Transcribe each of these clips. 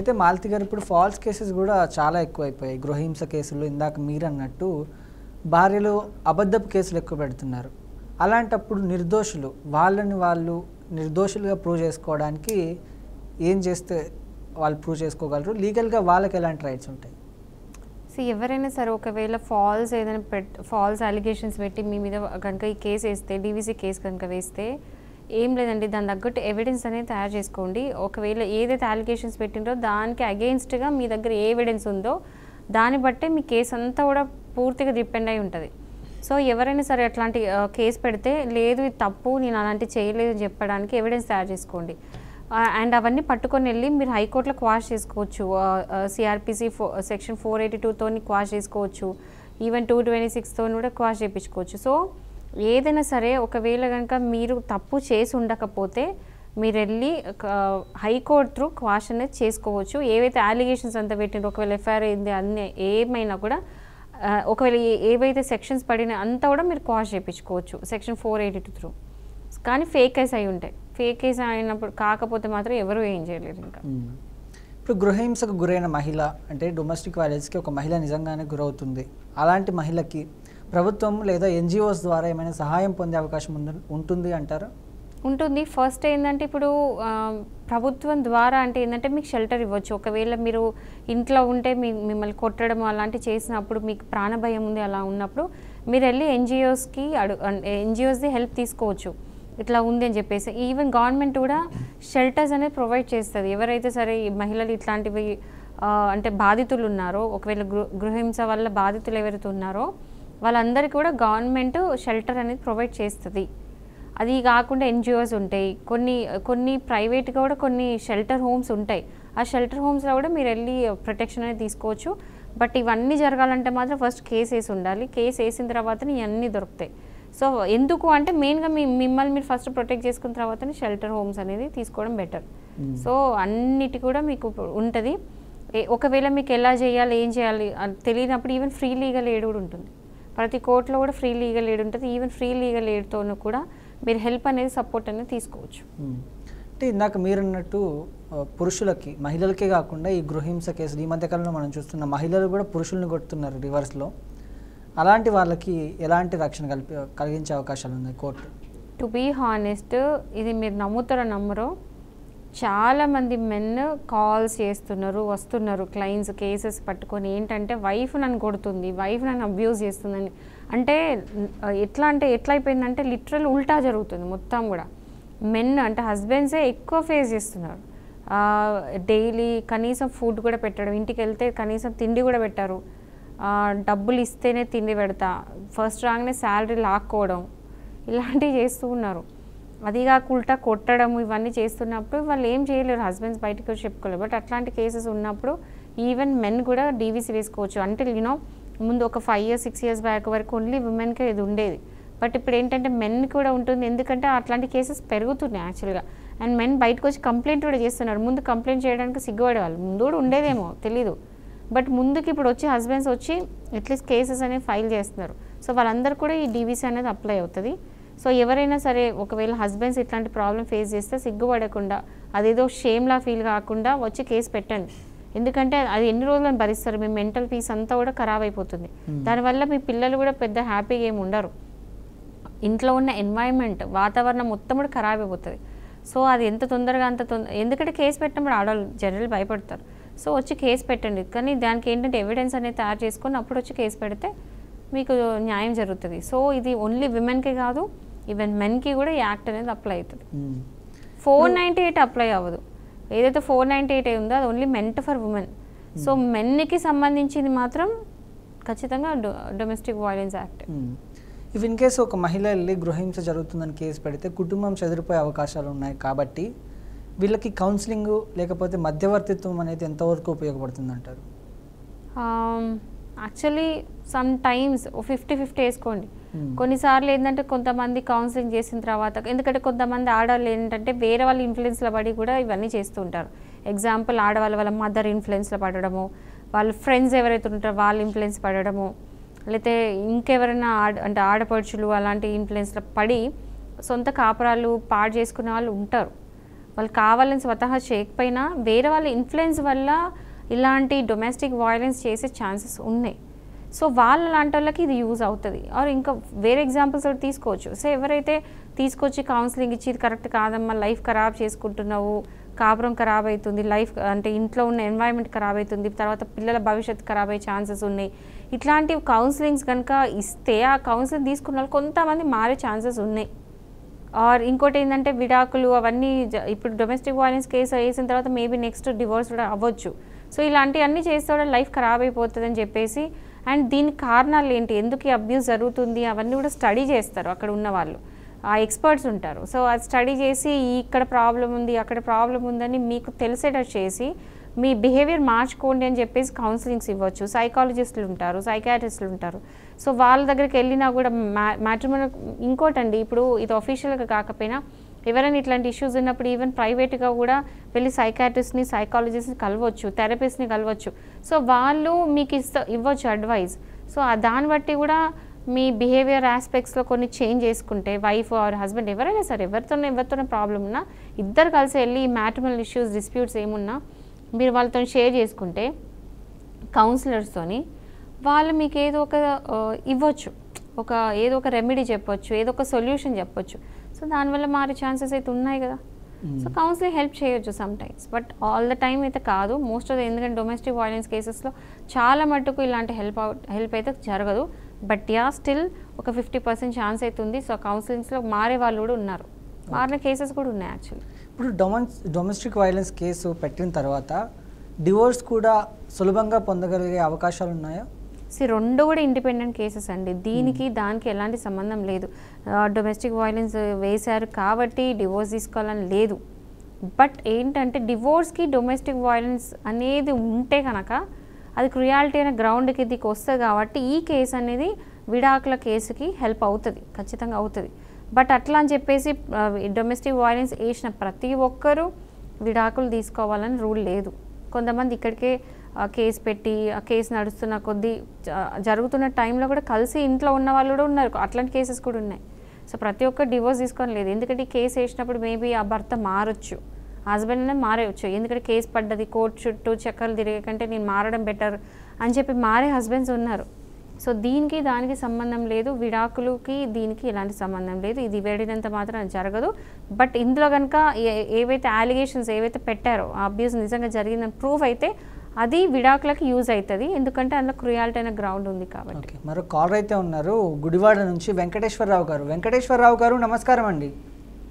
అయితే మాలతి గారు ఇప్పుడు ఫాల్స్ కేసెస్ కూడా చాలా ఎక్కువైపోయాయి. గృహహింస కేసులు ఇందాక మీరు అన్నట్టు భార్యలు అబద్ధపు కేసులు ఎక్కువ పెడుతున్నారు. అలాంటప్పుడు నిర్దోషులు వాళ్ళని వాళ్ళు నిర్దోషులుగా ప్రూవ్ చేసుకోవడానికి ఏం చేస్తే వాళ్ళు ప్రూవ్ చేసుకోగలరు? లీగల్గా వాళ్ళకి ఎలాంటి రైట్స్ ఉంటాయి? ఎవరైనా సరే ఒకవేళ ఏదైనా ఫాల్స్ అలిగేషన్స్ పెట్టి మీ మీద కనుక ఈ కేసు వేస్తే, డీవీసీ కేసు కనుక వేస్తే ఏం లేదండి, దాని తగ్గట్టు ఎవిడెన్స్ అనేది తయారు చేసుకోండి. ఒకవేళ ఏదైతే అలిగేషన్స్ పెట్టిందో దానికి అగెయిన్స్ట్గా మీ దగ్గర ఏ ఎవిడెన్స్ ఉందో దాన్ని బట్టే మీ కేసు అంతా కూడా పూర్తిగా డిపెండ్ అయి ఉంటుంది. సో ఎవరైనా సరే అట్లాంటి కేసు పెడితే లేదు ఇది తప్పు, నేను అలాంటివి చేయలేదు అని చెప్పడానికి ఎవిడెన్స్ తయారు చేసుకోండి. అండ్ అవన్నీ పట్టుకొని వెళ్ళి మీరు హైకోర్టులో క్వాష్ చేసుకోవచ్చు. సిఆర్పిసి సెక్షన్ 482తో క్వాష్ చేసుకోవచ్చు. ఈవెన్ 226తో కూడా క్వాష్ చేయించుకోవచ్చు. సో ఏదైనా సరే ఒకవేళ కనుక మీరు తప్పు చేసి ఉండకపోతే మీరు వెళ్ళి హైకోర్టు త్రూ క్వాష్ అనేది చేసుకోవచ్చు. ఏవైతే అలిగేషన్స్ అంతా పెట్టిండ్రో, ఒకవేళ ఎఫ్ఐఆర్ అయింది అన్నీ ఏమైనా కూడా ఒకవేళ ఏవైతే సెక్షన్స్ పడినా అంతా కూడా మీరు క్వాష్ చేయించుకోవచ్చు సెక్షన్ 482 త్రూ. కానీ ఫేక్ కేసు అయి ఉంటాయి. ఫేక్ కేసు అయినప్పుడు కాకపోతే మాత్రం ఎవరు ఏం చేయలేరు. ఇంకా ఇప్పుడు గృహహింసకు గురైన మహిళ అంటే డొమెస్టిక్ వైలెన్స్కి ఒక మహిళ నిజంగానే గురవుతుంది. అలాంటి మహిళకి ప్రభుత్వం లేదా ఎన్జిఓస్ ద్వారా ఏమైనా సహాయం పొందే అవకాశం ఉంటుంది అంటారా? ఉంటుంది. ఫస్ట్ ఏంటంటే ఇప్పుడు ప్రభుత్వం ద్వారా అంటే ఏంటంటే మీకు షెల్టర్ ఇవ్వచ్చు. ఒకవేళ మీరు ఇంట్లో ఉంటే మిమ్మల్ని కొట్టడం అలాంటివి చేసినప్పుడు మీకు ప్రాణభయం ఉంది, అలా ఉన్నప్పుడు మీరు వెళ్ళి ఎన్జిఓస్ది హెల్ప్ తీసుకోవచ్చు. ఇట్లా ఉంది అని చెప్పేసి ఈవెన్ గవర్నమెంట్ కూడా షెల్టర్స్ అనేది ప్రొవైడ్ చేస్తుంది. ఎవరైతే సరే ఈ మహిళలు ఇట్లాంటివి అంటే బాధితులు ఉన్నారో, ఒకవేళ గృహహింస వల్ల బాధితులు ఎవరైతే ఉన్నారో వాళ్ళందరికీ కూడా గవర్నమెంట్ షెల్టర్ అనేది ప్రొవైడ్ చేస్తుంది. అది కాకుండా ఎన్జిఓస్ ఉంటాయి, కొన్ని ప్రైవేట్గా కూడా కొన్ని షెల్టర్ హోమ్స్ ఉంటాయి. ఆ షెల్టర్ హోమ్స్లో కూడా మీరు వెళ్ళి ప్రొటెక్షన్ అనేది తీసుకోవచ్చు. బట్ ఇవన్నీ జరగాలంటే మాత్రం ఫస్ట్ కేసు వేసి ఉండాలి. కేసు వేసిన తర్వాతనే ఇవన్నీ దొరుకుతాయి. సో ఎందుకు అంటే మెయిన్గా మిమ్మల్ని మీరు ఫస్ట్ ప్రొటెక్ట్ చేసుకున్న తర్వాతనే షెల్టర్ హోమ్స్ అనేది తీసుకోవడం బెటర్. సో అన్నిటి కూడా మీకు ఉంటుంది. ఒకవేళ మీకు ఎలా చేయాలి ఏం చేయాలి తెలియనప్పుడు ఈవెన్ ఫ్రీ లీగల్ ఎయిడ్ కూడా ఉంటుంది. ప్రతి కోర్టులో కూడా ఫ్రీ లీగల్ ఎయిడ్ ఉంటుంది. ఈవెన్ ఫ్రీ లీగల్ ఎయిడ్తోనూ కూడా మీరు హెల్ప్ అనేది సపోర్ట్ అనేది తీసుకోవచ్చు. అంటే ఇందాక మీరు అన్నట్టు పురుషులకి మహిళలకే కాకుండా ఈ గృహహింస కేసులు ఈ మధ్యకాలంలో మనం చూస్తున్న మహిళలు కూడా పురుషుల్ని కొడుతున్నారు రివర్స్లో. అలాంటి వాళ్ళకి ఎలాంటి రక్షణ కలిగించే అవకాశాలు ఉన్నాయి కోర్టు? టు బీ హానెస్ట్, ఇది మీరు నమ్ముతారో నమ్మరో, చాలామంది మెన్ కాల్స్ చేస్తున్నారు, వస్తున్నారు క్లయింట్స్ కేసెస్ పట్టుకొని. ఏంటంటే వైఫ్ నన్ను కొడుతుంది, వైఫ్ నన్ను అబ్యూజ్ చేస్తుందని. అంటే ఎట్లా అయిపోయిందంటే లిటరల్ ఉల్టా జరుగుతుంది మొత్తం కూడా. మెన్ అంటే హస్బెండ్సే ఎక్కువ ఫేస్ చేస్తున్నారు. డైలీ కనీసం ఫుడ్ కూడా పెట్టడం, ఇంటికి వెళ్తే కనీసం తిండి కూడా పెట్టారు. డబ్బులు ఇస్తేనే తిండి పెడతా, ఫస్ట్ రాగానే శాలరీ లాక్కోవడం, ఇలాంటివి చేస్తూ ఉన్నారు. అది కాకుండా కొట్టడం ఇవన్నీ చేస్తున్నప్పుడు వాళ్ళు ఏం చేయలేరు, హస్బెండ్స్ బయటకు వచ్చి చెప్పుకోలేరు. బట్ అట్లాంటి కేసెస్ ఉన్నప్పుడు ఈవెన్ మెన్ కూడా డీవీసీ వేసుకోవచ్చు. అంటే ముందు ఒక 5 years 6 years బ్యాక్ వరకు ఓన్లీ ఉమెన్కే ఇది ఉండేది. బట్ ఇప్పుడు ఏంటంటే మెన్ కూడా ఉంటుంది. ఎందుకంటే అట్లాంటి కేసెస్ పెరుగుతున్నాయి యాక్చువల్గా. అండ్ మెన్ బయటకు వచ్చి కంప్లైంట్ కూడా చేస్తున్నారు. ముందు కంప్లైంట్ చేయడానికి సిగ్గుపడేవాళ్ళు, ముందు కూడా ఉండేదేమో తెలీదు. బట్ ముందుకి ఇప్పుడు వచ్చి హస్బెండ్స్ వచ్చి అట్లీస్ట్ కేసెస్ అనేవి ఫైల్ చేస్తున్నారు. సో వాళ్ళందరూ కూడా ఈ డీవీసీ అనేది అప్లై అవుతుంది. సో ఎవరైనా సరే ఒకవేళ హస్బెండ్స్ ఇట్లాంటి ప్రాబ్లం ఫేస్ చేస్తే సిగ్గుపడకుండా, అదేదో షేమ్లా ఫీల్ కాకుండా వచ్చి కేసు పెట్టండి. ఎందుకంటే అది ఎన్ని రోజులను భరిస్తారు, మీ మెంటల్ పీస్ అంతా కూడా ఖరాబ్ అయిపోతుంది. దానివల్ల మీ పిల్లలు కూడా పెద్ద హ్యాపీగా ఏమి ఉండరు. ఇంట్లో ఉన్న ఎన్వైరన్మెంట్ వాతావరణం మొత్తం కూడా ఖరాబ్ అయిపోతుంది. సో అది ఎంత తొందరగా ఎందుకంటే కేసు పెట్టినప్పుడు ఆడవాళ్ళు జనరల్ భయపడతారు. సో వచ్చి కేసు పెట్టండి. కానీ దానికి ఏంటంటే ఎవిడెన్స్ అనేది తయారు చేసుకొని అప్పుడు వచ్చి కేసు పెడితే మీకు న్యాయం జరుగుతుంది. సో ఇది ఓన్లీ విమెన్కి కాదు, ఈవెన్ మెన్కి కూడా ఈ యాక్ట్ అనేది అప్లై అవుతుంది. 498 అప్లై అవ్వదు. ఏదైతే 498 ఉందో అది only meant for women. So మెన్కి సంబంధించింది మాత్రం ఖచ్చితంగా domestic violence act. In case ఒక మహిళ వెళ్ళి గృహహింస జరుగుతుందని కేసు పెడితే కుటుంబం చెదిరిపోయే అవకాశాలు ఉన్నాయి. కాబట్టి వీళ్ళకి కౌన్సిలింగ్ లేకపోతే మధ్యవర్తిత్వం అనేది ఎంతవరకు ఉపయోగపడుతుంది అంటారు? యాక్చువల్లీ సమ్ టైమ్స్ 50-50 వేసుకోండి. కొన్నిసార్లు ఏంటంటే కొంతమంది కౌన్సిలింగ్ చేసిన తర్వాత, ఎందుకంటే కొంతమంది ఆడవాళ్ళు ఏంటంటే వేరే వాళ్ళ ఇన్ఫ్లుయెన్స్లో పడి కూడా ఇవన్నీ చేస్తూ ఉంటారు. ఎగ్జాంపుల్ వాళ్ళ మదర్ ఇన్ఫ్లుయెన్స్లో పడడము, వాళ్ళ ఫ్రెండ్స్ ఎవరైతే ఉంటారో వాళ్ళ ఇన్ఫ్లుయెన్స్ పడడము, లేకపోతే ఇంకెవరైనా అంటే ఆడపడుచులు అలాంటి ఇన్ఫ్లుయెన్స్లో పడి సొంత కాపురాలు పాడు చేసుకునే వాళ్ళు ఉంటారు. వాళ్ళు కావాలని స్వతహా చేయకపోయినా వేరే వాళ్ళ ఇన్ఫ్లుయెన్స్ వల్ల ఇలాంటి డొమెస్టిక్ వైలెన్స్ చేసే ఛాన్సెస్ ఉన్నాయి. సో లాంటి వాళ్ళకి ఇది యూజ్ అవుతుంది. ఆర్ ఇంకా వేరే ఎగ్జాంపుల్స్ కూడా తీసుకోవచ్చు. సో ఎవరైతే తీసుకొచ్చి కౌన్సిలింగ్ ఇచ్చి ఇది కరెక్ట్ కాదమ్మా, లైఫ్ ఖరాబ్ చేసుకుంటున్నావు, కాపురం ఖరాబ్ అవుతుంది, లైఫ్ అంటే ఇంట్లో ఉన్న ఎన్వైరన్మెంట్ ఖరాబ్ అవుతుంది, తర్వాత పిల్లల భవిష్యత్తు ఖరాబ్ అయ్యే ఛాన్సెస్ ఉన్నాయి, ఇట్లాంటి కౌన్సిలింగ్స్ కనుక ఇస్తే ఆ కౌన్సిలింగ్ తీసుకున్న వాళ్ళు కొంతమంది మారే ఛాన్సెస్ ఉన్నాయి. ఆర్ ఇంకోటి ఏంటంటే విడాకులు అవన్నీ ఇప్పుడు డొమెస్టిక్ వైలెన్స్ కేసు వేసిన తర్వాత మేబీ నెక్స్ట్ డివోర్స్ కూడా అవ్వచ్చు. సో ఇలాంటివన్నీ చేస్తే కూడా లైఫ్ ఖరాబ్ అయిపోతుంది అని చెప్పేసి, అండ్ దీనికి కారణాలు ఏంటి, ఎందుకు ఈ అబ్యూస్ జరుగుతుంది అవన్నీ కూడా స్టడీ చేస్తారు అక్కడ ఉన్న వాళ్ళు, ఆ ఎక్స్పర్ట్స్ ఉంటారు. సో అది స్టడీ చేసి ఇక్కడ ప్రాబ్లం ఉంది అక్కడ ప్రాబ్లం ఉందని మీకు తెలిసేటట్టు చేసి మీ బిహేవియర్ మార్చుకోండి అని చెప్పేసి కౌన్సిలింగ్స్ ఇవ్వచ్చు. సైకాలజిస్టులు ఉంటారు, సైకాట్రిస్టులు ఉంటారు. సో వాళ్ళ దగ్గరికి వెళ్ళినా కూడా మ్యాట్రిమోనియల్ ఇంకోటండి, ఇప్పుడు ఇది అఫీషియల్గా కాకపోయినా ఎవరైనా ఇట్లాంటి ఇష్యూస్ ఉన్నప్పుడు ఈవెన్ ప్రైవేట్గా కూడా వెళ్ళి సైకాట్రిస్ట్ని, సైకాలజిస్ట్ని కలవచ్చు, థెరపిస్ట్ని కలవచ్చు. సో వాళ్ళు మీకు ఇవ్వచ్చు అడ్వైస్. సో దాన్ని బట్టి కూడా మీ బిహేవియర్ ఆస్పెక్ట్స్లో కొన్ని చేంజ్ చేసుకుంటే వైఫ్ ఆర్ హస్బెండ్ ఎవరైనా సరే ఎవరితోనే ప్రాబ్లం ఉన్నా ఇద్దరు కలిసి వెళ్ళి మ్యాట్రిమోనియల్ ఇష్యూస్, డిస్ప్యూట్స్ ఏమున్నా మీరు వాళ్ళతో షేర్ చేసుకుంటే కౌన్సిలర్స్తోని వాళ్ళు మీకు ఏదో ఒక ఇవ్వచ్చు, ఏదో ఒక రెమెడీ చెప్పొచ్చు, ఏదో ఒక సొల్యూషన్ చెప్పొచ్చు. సో దానివల్ల మారే ఛాన్సెస్ అయితే ఉన్నాయి కదా. సో కౌన్సిలింగ్ హెల్ప్ చేయొచ్చు some times, but all the time అయితే కాదు. మోస్ట్ ఆఫ్ ఎందుకంటే డొమెస్టిక్ వైలెన్స్ కేసెస్లో చాలా మట్టుకు ఇలాంటి హెల్ప్ అయితే జరగదు. బట్ స్టిల్ ఒక 50% ఛాన్స్ అవుతుంది. సో కౌన్సిలింగ్స్లో మారే వాళ్ళు కూడా ఉన్నారు, మారిన కేసెస్ కూడా ఉన్నాయి యాక్చువల్లీ. ఇప్పుడు డొమెస్టిక్ వైలెన్స్ కేసు పెట్టిన తర్వాత డివోర్స్ కూడా సులభంగా పొందగలిగే అవకాశాలు ఉన్నాయా? రెండు కూడా ఇండిపెండెంట్ కేసెస్ అండి, దానికి ఎలాంటి సంబంధం లేదు. డొమెస్టిక్ వైలెన్స్ వేశారు కాబట్టి డివోర్స్ తీసుకోవాలని లేదు. బట్ ఏంటంటే డివోర్స్కి డొమెస్టిక్ వైలెన్స్ అనేది ఉంటే కనుక అది క్రుయాలిటీ అనే గ్రౌండ్ కిందకి వస్తుంది కాబట్టి ఈ కేసు అనేది విడాకుల కేసుకి హెల్ప్ అవుతుంది, ఖచ్చితంగా అవుతుంది. బట్ అట్లా అని చెప్పేసి డొమెస్టిక్ వైలెన్స్ వేసిన ప్రతి ఒక్కరూ విడాకులు తీసుకోవాలని రూల్ లేదు. కొంతమంది ఇక్కడికే కేసు పెట్టి ఆ కేసు నడుస్తున్న కొద్దీ జరుగుతున్న టైంలో కూడా కలిసి ఇంట్లో ఉన్న వాళ్ళు కూడా ఉన్నారు, అట్లాంటి కేసెస్ కూడా ఉన్నాయి. సో ప్రతి ఒక్కరు డివోర్స్ తీసుకోవడం లేదు. ఎందుకంటే ఈ కేసు వేసినప్పుడు మేబీ ఆ భర్త మారొచ్చు, హస్బెండ్ అనేది మారేయచ్చు. ఎందుకంటే కేసు పడ్డది, కోర్టు చుట్టూ చక్కర్లు తిరిగే కంటే నేను మారడం బెటర్ అని చెప్పి మారే హస్బెండ్స్ ఉన్నారు. సో దానికి సంబంధం లేదు, విడాకులకి దీనికి ఎలాంటి సంబంధం లేదు. ఇది వేడినంత మాత్రం జరగదు. బట్ ఇందులో కనుక ఏవైతే అలిగేషన్స్ ఏవైతే పెట్టారో ఆ అబ్యూస్ నిజంగా జరిగిందని ప్రూఫ్ అయితే అది విడాకులకి యూజ్ అవుతుంది, ఎందుకంటే అందులో క్రుయాలిటీ అనే గ్రౌండ్ ఉంది కాబట్టి. మరో కాలర్ అయితే ఉన్నారు గుడివాడ నుంచి వెంకటేశ్వరరావు గారు. వెంకటేశ్వరరావు గారు నమస్కారం అండి.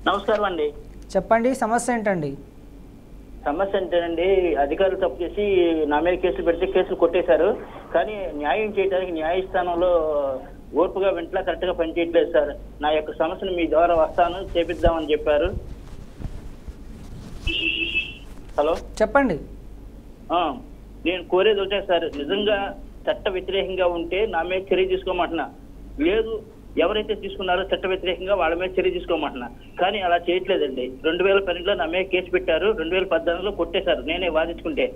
నమస్కారం అండి. చెప్పండి, సమస్య ఏంటండి? సమస్య ఏంటండి, అధికారులు తప్పు చేసి నా మీద కేసులు పెడితే కేసులు కొట్టేశారు. కానీ న్యాయం చేయడానికి న్యాయస్థానంలో ఓర్పుగా వెంటనే కరెక్ట్ గా పనిచేయట్లేదు సార్. నా యొక్క సమస్యను మీ ద్వారా వస్తాను, చేపిద్దామని చెప్పారు. హలో చెప్పండి. నేను కోరేది ఒకటే సార్, నిజంగా చట్ట వ్యతిరేకంగా ఉంటే నా మీద చర్య తీసుకోమంటున్నా, లేదు ఎవరైతే తీసుకున్నారో చట్ట వ్యతిరేకంగా వాళ్ళ మీద చర్య తీసుకోమంటున్నా. కానీ అలా చేయట్లేదండి. 2012లో నా మీద కేసు పెట్టారు, 2014లో కొట్టేశారు నేనే వాదించుకుంటే.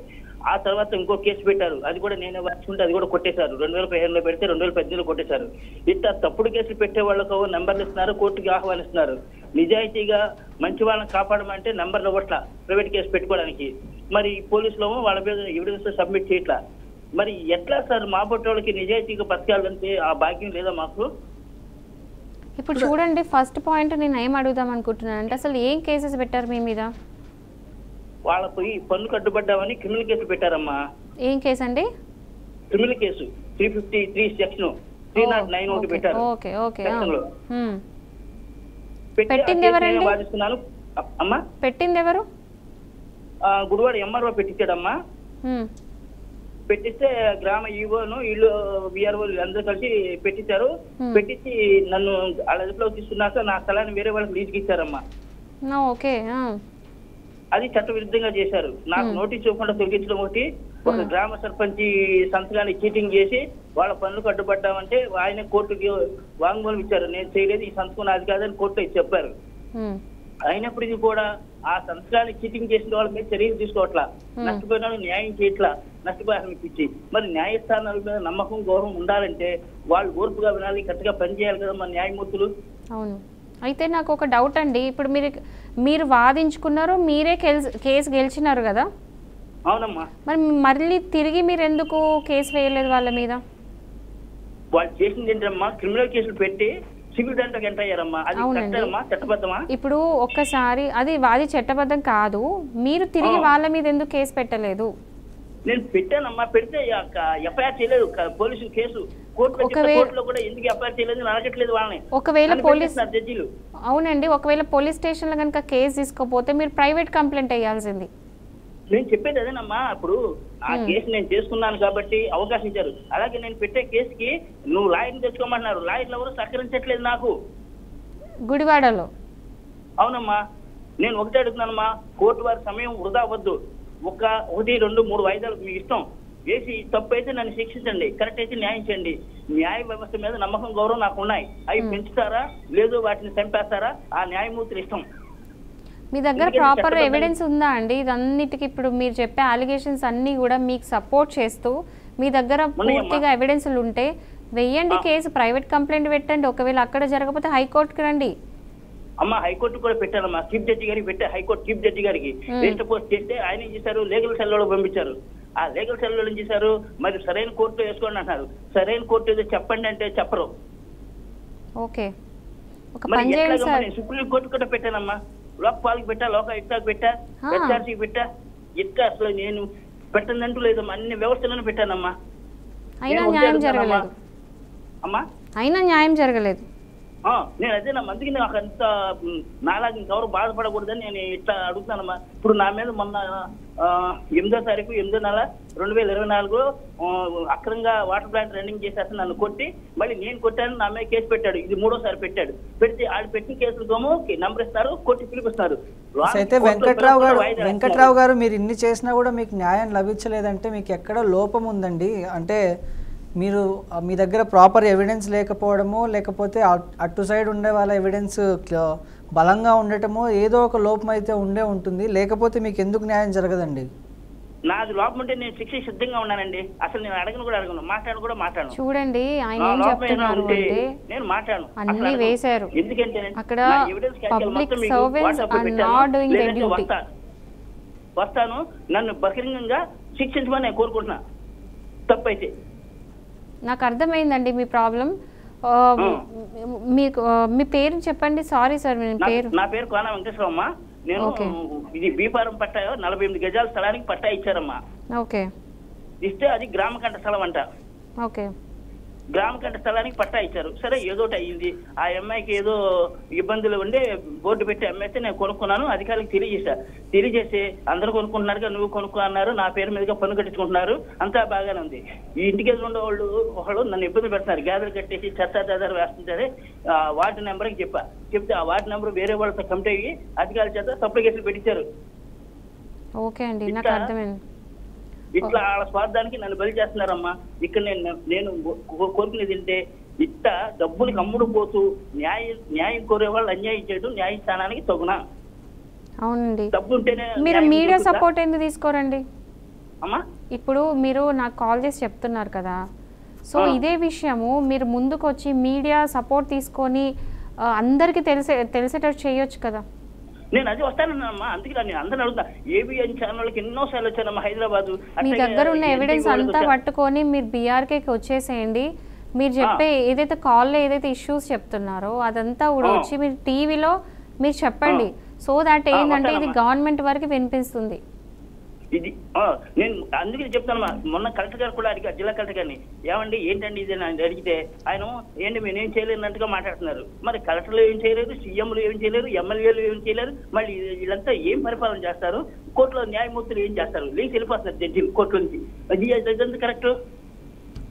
ఆ తర్వాత ఇంకో కేసు పెట్టారు, అది కూడా నేనే వాదించుకుంటే అది కూడా కొట్టేశారు. 2015లో పెడితే 2018లో కొట్టేశారు. ఇట్లా తప్పుడు కేసులు పెట్టే వాళ్ళకు నెంబర్లు ఇస్తున్నారు, కోర్టుకి ఆహ్వానిస్తున్నారు. నిజాయితీగా మంచి వాళ్ళని కాపాడమంటే నెంబర్లు ఇవ్వట్లా ప్రైవేట్ కేసు పెట్టుకోవడానికి. మరి పోలీసులో వాళ్ళ మీద ఎవిడెన్స్ సబ్మిట్ చేయట్లా. మరి ఎట్లా సార్ మా వాళ్ళకి నిజాయితీగా బతకాలంటే ఆ భాగ్యం లేదా మాకు? ఇప్పుడు చూడండి, ఫస్ట్ పాయింట్ నేను ఏం అడుగుదాం అనుకుంటున్నాను అంటే అసలు ఏం కేసెస్ పెట్టారు మీ మీద? వాళ్ళకు పన్ను కట్టుబడ్డామని క్రిమినల్ కేసు పెట్టారమ్మా. ఏం కేసు అండి? క్రిమినల్ కేసు 353 సెక్షన్ 309 ఒకటి పెట్టారు. Okay okay. పెట్టింది ఎవరండి? వాదిస్తున్నాను అమ్మా. పెట్టింది ఎవరు? గుడివాడ ఎంఆర్ఓ పెట్టించాడమ్మా. పెట్టిస్తే గ్రామ ఈవోను వీళ్ళు విఆర్ఓ అందరూ కలిసి పెట్టించారు. పెట్టించి నన్ను వాళ్ళ అదుపులోకి తీసుకున్నాక నా స్థలాన్ని వేరే వాళ్ళకి లీజుకి ఇచ్చారమ్మా. ఓకే. అది చట్ట విరుద్ధంగా చేశారు. నాకు నోటీస్ ఇవ్వకుండా తొలగించడం ఒకటి, ఒక గ్రామ సర్పంచ్ సంతకాన్ని చీటింగ్ చేసి వాళ్ళ పనులు కట్టుబడ్డామంటే ఆయన కోర్టుకి వాంగ్మూలం ఇచ్చారు, నేను చేయలేదు, ఈ సంతకం నాది కాదని కోర్టులో చెప్పారు. అయినప్పటికీ కూడా ఆ సంతకాన్ని చీటింగ్ చేసిన వాళ్ళ మీద చర్యలు తీసుకోవట్లా, నష్టపోయిన వాళ్ళు న్యాయం చేయట్లా, నష్టపరిహారం ఇప్పించి. మరి న్యాయస్థానాల మీద నమ్మకం, గౌరవం ఉండాలంటే వాళ్ళు ఓర్పుగా వినాలి, కరెక్ట్గా పనిచేయాలి కదా మన న్యాయమూర్తులు. అవును. అయితే నాకు ఒక డౌట్ అండి, ఇప్పుడు మీరు వాదించుకున్నారు, మీరే కేసు గెలిచినారు కదా? అవునమ్మా. మరి మళ్ళీ తిరిగి మీరు ఎందుకు కేసు వేయలేదు వాళ్ళ మీద? వాళ్ళు చేసింది ఏంటమ్మా, క్రిమినల్ కేసులు పెట్టి సివిల్ దాంట్లోకి ఎంటర్ అయ్యారమ్మా. అది కరెక్టేనమ్మా, చట్టబద్ధమా? ఇప్పుడు ఒక్కసారి అది చట్టబద్ధం కాదు, మీరు తిరిగి వాళ్ళ మీద ఎందుకు కేసు పెట్టలేదు? నేను పెట్టానమ్మా, పెడితే ఎఫ్ఐఆర్ చేయలేదు పోలీసులు. కేసు కోర్టులో కూడా ఎందుకు ఎఫ్ఐఆర్ చేయలేదు అడగట్లేదు వాళ్ళని. ఒకవేళ పోలీస్ జడ్జీలు అవునండి, ఒకవేళ పోలీస్ స్టేషన్లో కనుక కేసు తీసుకోపోతే మీరు ప్రైవేట్ కంప్లైంట్ వేయాల్సింది. నేను చెప్పేది అదేనమ్మా. ఇప్పుడు ఆ కేసు నేను చేసుకున్నాను కాబట్టి అవకాశం ఇచ్చారు. అలాగే నేను పెట్టే కేసుకి నువ్వు లాయర్ని తెచ్చుకోమంటున్నారు, లాయర్లు ఎవరు సహకరించట్లేదు నాకు గుడివాడలో. అవునమ్మా, నేను ఒకటే అడుగుతున్నానమ్మా, కోర్టు వారి సమయం వృధా అవ్వద్దు. 1, 2, 3 వాయిదాలు మీకు ఇష్టం వేసి, తప్పు అయితే నన్ను శిక్షించండి, కరెక్ట్ అయితే న్యాయం చేయండి. న్యాయ వ్యవస్థ మీద నమ్మకం, గౌరవం నాకు ఉన్నాయి. అవి పెంచుతారా లేదు వాటిని చంపేస్తారా ఆ న్యాయమూర్తులు ఇష్టం. మీ దగ్గర ప్రాపర్ ఎవిడెన్స్ ఉందా అండి ఇదన్నిటికి? ఇప్పుడు మీరు చెప్పే అలిగేషన్స్ అన్నీ కూడా మీకు సపోర్ట్ చేస్తూ మీ దగ్గర పూర్తిగా ఎవిడెన్స్లు ఉంటే వెయ్యండి కేసు, ప్రైవేట్ కంప్లైంట్ పెట్టండి. ఒకవేళ అక్కడ జరగకపోతే హైకోర్టుకి రండి. అమ్మ హైకోర్టు కూడా పెట్టానమ్మా, చీఫ్ జడ్జి గారికి పెట్టా. హైకోర్టు చీఫ్ జడ్జి గారికి రిజిస్టర్ పోస్ట్ చేస్తే ఆయన ఏం చేశారు, లీగల్ సెల్లో పంపించారు. ఆ లీగల్ సెల్లో ఏం చేశారు, మరి సరైన కోర్టులో వేసుకోండి అంటున్నారు. సరైన కోర్టు ఏదో చెప్పండి అంటే చెప్పరు. ఓకే, ఒక పని చేయండి సార్. సుప్రీం కోర్టు కూడా పెట్టానమ్మా, లోక్పాల్కి పెట్టా, లోక ఇట్టాకి పెట్టా, హెచ్ఆర్సీకి పెట్టా. ఇట్లా అసలు నేను పెట్టదంటూ లేదమ్మా, అన్ని వ్యవస్థలను పెట్టానమ్మా. అయినా న్యాయం జరగలేదు అమ్మా, అయినా న్యాయం జరగలేదు. నేను అదే నా మందికి నాకు అంత నాలాగా ఇంకెవరు బాధపడకూడదని నేను ఇట్లా అడుగుతున్నానమ్మా. ఇప్పుడు నా మీద మొన్న 8వ తారీఖు 8వ నెల 2024 అక్రమంగా వాటర్ ప్లాంట్ రన్నింగ్ చేసేస్తే నన్ను కొట్టి, మళ్ళీ నేను కొట్టాను, నా మీద కేసు పెట్టాడు. ఇది 3వసారి పెట్టాడు. పెడితే ఆడు పెట్టిన కేసులకేమో నంబర్ ఇస్తారు, కొట్టి పిలిపిస్తున్నారు. అయితే వెంకట్రావు గారు మీరు ఇన్ని చేసినా కూడా మీకు న్యాయం లభించలేదంటే మీకు ఎక్కడో లోపం ఉందండి. అంటే మీరు మీ దగ్గర ప్రాపర్ ఎవిడెన్స్ లేకపోవడమో, లేకపోతే అటు సైడ్ ఉండే వాళ్ళ ఎవిడెన్స్ బలంగా ఉండటమో, ఏదో ఒక లోపం అయితే ఉంటుంది. లేకపోతే మీకు ఎందుకు న్యాయం జరగదండి? నాది లోపం ఉంటే నేను శిక్ష సిద్ధంగా ఉన్నానండి. అసలు నేను అడగను కూడా అడగను, మాట్లాడను కూడా మాట్లాడను. చూడండి ఆయన ఏం చెప్తున్నారు అంటే నేను మాట్లాడను, అన్ని వేశారు. ఎందుకంటే అక్కడ public servants are not doing their duty. వస్తాను, నన్ను బహిరంగంగా శిక్షించమని నేను కోరుకుంటున్నా తప్పైతే. నాకు అర్థమైందండి మీ ప్రాబ్లం. మీకు మీ పేరు చెప్పండి. సారీ సార్, నా పేరు కోన వెంకటేశ్వరమ్మ. నేను ఇది బీఫారం పట్టా 48 గజాల స్థలానికి పట్టా ఇచ్చారమ్మా. ఓకే, ఇస్తే అది గ్రామకంఠ స్థలం అంట. ఓకే, గ్రామకంఠ స్థలానికి పట్టా ఇచ్చారు. సరే ఏదోటి అయ్యింది. ఆ అమ్మాయికి ఏదో ఇబ్బందులు ఉండే బోర్డు పెట్టి అమ్మేస్తే నేను కొనుక్కున్నాను, అధికారులకు తెలియజేసి అందరూ కొనుక్కుంటున్నారు, నువ్వు కొనుక్కో అన్నారు. నా పేరు మీదుగా పన్ను కట్టించుకుంటున్నారు, అంతా బాగానే ఉంది. ఈ ఇంటికి ఉండే వాళ్ళు నన్ను ఇబ్బంది పెడుతున్నారు. గ్యాదర్ కట్టేసి చెత్త వేస్తుంటే వార్డు నెంబర్కి చెప్తే ఆ వార్డు నెంబర్ వేరే వాళ్ళతో కమిటీ అయ్యి అధికారుల చేత సప్లై కేసులు పెట్టించారు. ఓకే అండి, నాకు అర్థమైంది. ఇట్లా వాళ్ళ స్వార్థానికి నన్ను బలి చేస్తున్నారమ్మా. ఇక్కడ నేను కోరుకునేది ఏంటంటే, ఇట్ట డబ్బులకు అమ్ముడు పోతూ న్యాయం కోరే వాళ్ళు అన్యాయం చేయడం న్యాయస్థానానికి తగునా? అవునండి. డబ్బు ఉంటేనే మీరు మీడియా సపోర్ట్ ఎందుకు తీసుకోరండి? అమ్మా, ఇప్పుడు మీరు నాకు కాల్ చేసి చెప్తున్నారు కదా, సో ఇదే విషయము మీరు ముందుకు వచ్చి మీడియా సపోర్ట్ తీసుకొని అందరికీ తెలిసేటట్టు చేయొచ్చు కదా. నేను అది వస్తానమ్మా, అందుకే నేను అందరిని అడుగుతా. ఏబిఎన్ ఛానల్కి ఎన్నోసార్లు వచ్చానమ్మా హైదరాబాద్. మీ దగ్గర ఉన్న ఎవిడెన్స్ అంతా పట్టుకొని మీరు బీఆర్కేకి వచ్చేసేయండి. మీరు చెప్పే ఏదైతే కాల్లో ఏదైతే ఇష్యూస్ చెప్తున్నారో అదంతా కూడా వచ్చి మీరు టీవీలో మీరు చెప్పండి. సో దాట్ ఏంటంటే ఇది గవర్నమెంట్ వరకు వినిపిస్తుంది. ఇది నేను అందుకే చెప్తాను. మొన్న కలెక్టర్ గారు కూడా అడిగారు, జిల్లా కలెక్టర్ గారిని, ఏమండి ఏంటండి ఇది అని అడిగితే ఆయన ఏంటి నేనేం చేయలేనట్టుగా మాట్లాడుతున్నారు. మరి కలెక్టర్లు ఏం చేయలేరు, సీఎంలు ఏం చేయలేరు, ఎమ్మెల్యేలు ఏం చేయలేరు, మళ్ళీ వీళ్ళంతా ఏం పరిపాలన చేస్తారు? కోర్టులో న్యాయమూర్తులు ఏం చేస్తారు? లేచి వెళ్ళిపోతున్నారు జడ్జిలు కోర్టు నుంచి. అది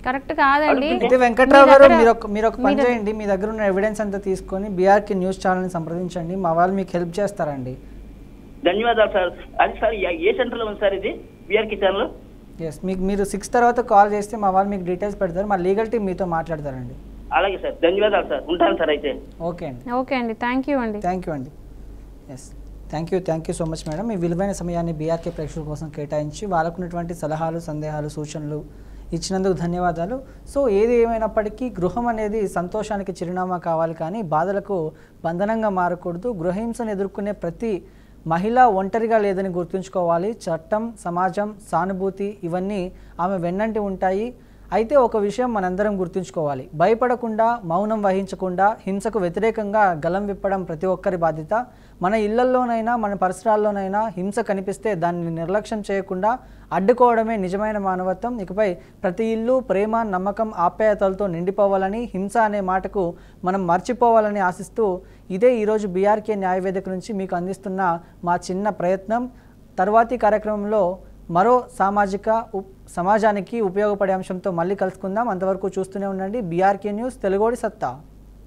కరెక్ట్ కాదండి. వెంకట్రావు గారు మీరు ఒక పని చేయండి, మీ దగ్గర ఉన్న ఎవిడెన్స్ అంతా తీసుకొని బీఆర్కే న్యూస్ ఛానల్ని సంప్రదించండి, మా వాళ్ళు మీకు హెల్ప్ చేస్తారండి. ధన్యవాదాలు సార్. అది సార్ ఏ సెంటర్లో ఉంది సార్ ఇది బీఆర్కే ఛానల్? ఎస్, మీరు 6 తర్వాత కాల్ చేస్తే మా వాళ్ళు మీకు డీటెయిల్స్ పెడతారు, మా లీగల్ టీం మీతో మాట్లాడతారండి. అలాగే సార్, ధన్యవాదాలు సార్, ఉంటాను సార్ అయితే. ఓకే అండి, థ్యాంక్ యూ అండి. Yes, thank you so much madam. మీ విలువైన సమయాన్ని బీఆర్కే ప్రేక్షకుల కోసం కేటాయించి వాళ్ళకున్నటువంటి సలహాలు, సందేహాలు, సూచనలు ఇచ్చినందుకు ధన్యవాదాలు. సో ఏది ఏమైనప్పటికీ గృహం అనేది సంతోషానికి చిరునామా కావాలి, కానీ బాధలకు బంధనంగా మారకూడదు. గృహహింసను ఎదుర్కొనే ప్రతి మహిళ ఒంటరిగా లేదని గుర్తుంచుకోవాలి. చట్టం, సమాజం, సానుభూతి ఇవన్నీ ఆమె వెన్నంటి ఉంటాయి. అయితే ఒక విషయం మనందరం గుర్తుంచుకోవాలి, భయపడకుండా, మౌనం వహించకుండా హింసకు వ్యతిరేకంగా గలం విప్పడం ప్రతి ఒక్కరి బాధ్యత. మన ఇళ్లల్లోనైనా మన పరిసరాల్లోనైనా హింస కనిపిస్తే దాన్ని నిర్లక్ష్యం చేయకుండా అడ్డుకోవడమే నిజమైన మానవత్వం. ఇకపై ప్రతి ఇల్లు ప్రేమ, నమ్మకం, ఆప్యాయతలతో నిండిపోవాలని, హింస అనే మాటకు మనం మర్చిపోవాలని ఆశిస్తూ ఇదే ఈరోజు బీఆర్కే న్యాయవేదిక నుంచి మీకు అందిస్తున్న మా చిన్న ప్రయత్నం. తర్వాతి కార్యక్రమంలో మరో సమాజానికి ఉపయోగపడే అంశంతో మళ్ళీ కలుసుకుందాం. అంతవరకు చూస్తూనే ఉండండి బీఆర్కే న్యూస్, తెలుగోడి సత్తా.